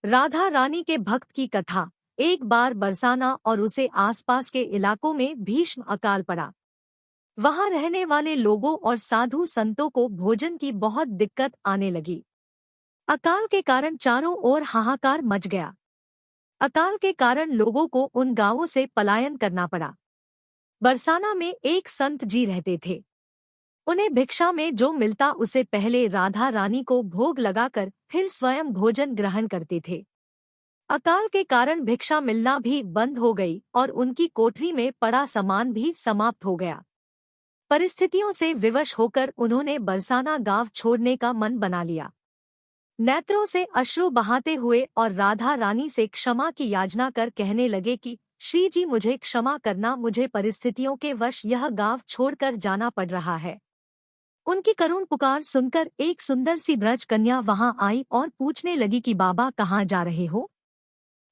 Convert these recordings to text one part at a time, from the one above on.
राधा रानी के भक्त की कथा। एक बार बरसाना और उसे आसपास के इलाकों में भीषण अकाल पड़ा। वहां रहने वाले लोगों और साधु संतों को भोजन की बहुत दिक्कत आने लगी। अकाल के कारण चारों ओर हाहाकार मच गया। अकाल के कारण लोगों को उन गांवों से पलायन करना पड़ा। बरसाना में एक संत जी रहते थे। उन्हें भिक्षा में जो मिलता उसे पहले राधा रानी को भोग लगाकर फिर स्वयं भोजन ग्रहण करते थे। अकाल के कारण भिक्षा मिलना भी बंद हो गई और उनकी कोठरी में पड़ा सामान भी समाप्त हो गया। परिस्थितियों से विवश होकर उन्होंने बरसाना गांव छोड़ने का मन बना लिया। नेत्रों से अश्रु बहाते हुए और राधा रानी से क्षमा की याचना कर कहने लगे कि श्री जी मुझे क्षमा करना, मुझे परिस्थितियों के वश यह गांव छोड़कर जाना पड़ रहा है। उनकी करुण पुकार सुनकर एक सुंदर सी ब्रज कन्या वहां आई और पूछने लगी कि बाबा कहाँ जा रहे हो।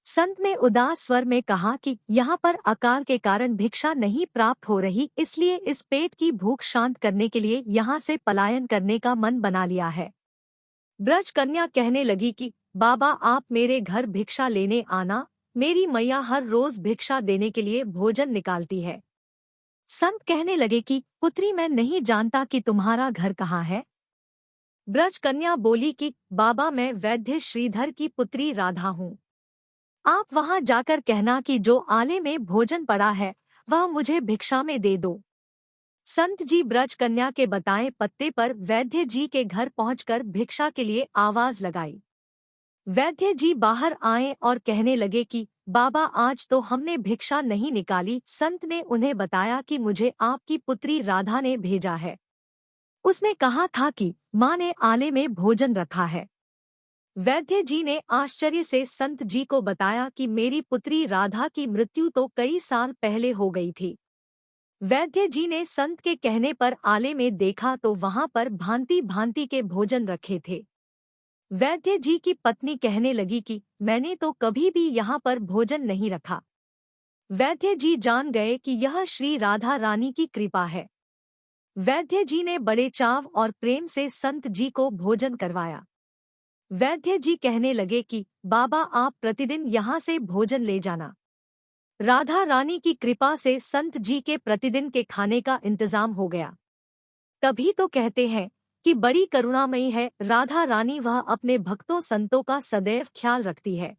संत ने उदास स्वर में कहा कि यहाँ पर अकाल के कारण भिक्षा नहीं प्राप्त हो रही, इसलिए इस पेट की भूख शांत करने के लिए यहाँ से पलायन करने का मन बना लिया है। ब्रज कन्या कहने लगी कि बाबा आप मेरे घर भिक्षा लेने आना, मेरी मैया हर रोज भिक्षा देने के लिए भोजन निकालती है। संत कहने लगे कि पुत्री मैं नहीं जानता कि तुम्हारा घर कहाँ है। ब्रज कन्या बोली कि बाबा मैं वैद्य श्रीधर की पुत्री राधा हूँ। आप वहां जाकर कहना कि जो आले में भोजन पड़ा है वह मुझे भिक्षा में दे दो। संत जी ब्रज कन्या के बताए पत्ते पर वैद्य जी के घर पहुंचकर भिक्षा के लिए आवाज लगाई। वैद्य जी बाहर आए और कहने लगे कि बाबा आज तो हमने भिक्षा नहीं निकाली। संत ने उन्हें बताया कि मुझे आपकी पुत्री राधा ने भेजा है। उसने कहा था कि माँ ने आले में भोजन रखा है। वैद्य जी ने आश्चर्य से संत जी को बताया कि मेरी पुत्री राधा की मृत्यु तो कई साल पहले हो गई थी। वैद्य जी ने संत के कहने पर आले में देखा तो वहां पर भांति भांति के भोजन रखे थे। वैद्य जी की पत्नी कहने लगी कि मैंने तो कभी भी यहाँ पर भोजन नहीं रखा। वैद्य जी जान गए कि यह श्री राधा रानी की कृपा है। वैद्य जी ने बड़े चाव और प्रेम से संत जी को भोजन करवाया। वैद्य जी कहने लगे कि बाबा आप प्रतिदिन यहाँ से भोजन ले जाना। राधा रानी की कृपा से संत जी के प्रतिदिन के खाने का इंतजाम हो गया। तभी तो कहते हैं कि बड़ी करुणामयी है राधा रानी, वह अपने भक्तों संतों का सदैव ख्याल रखती है।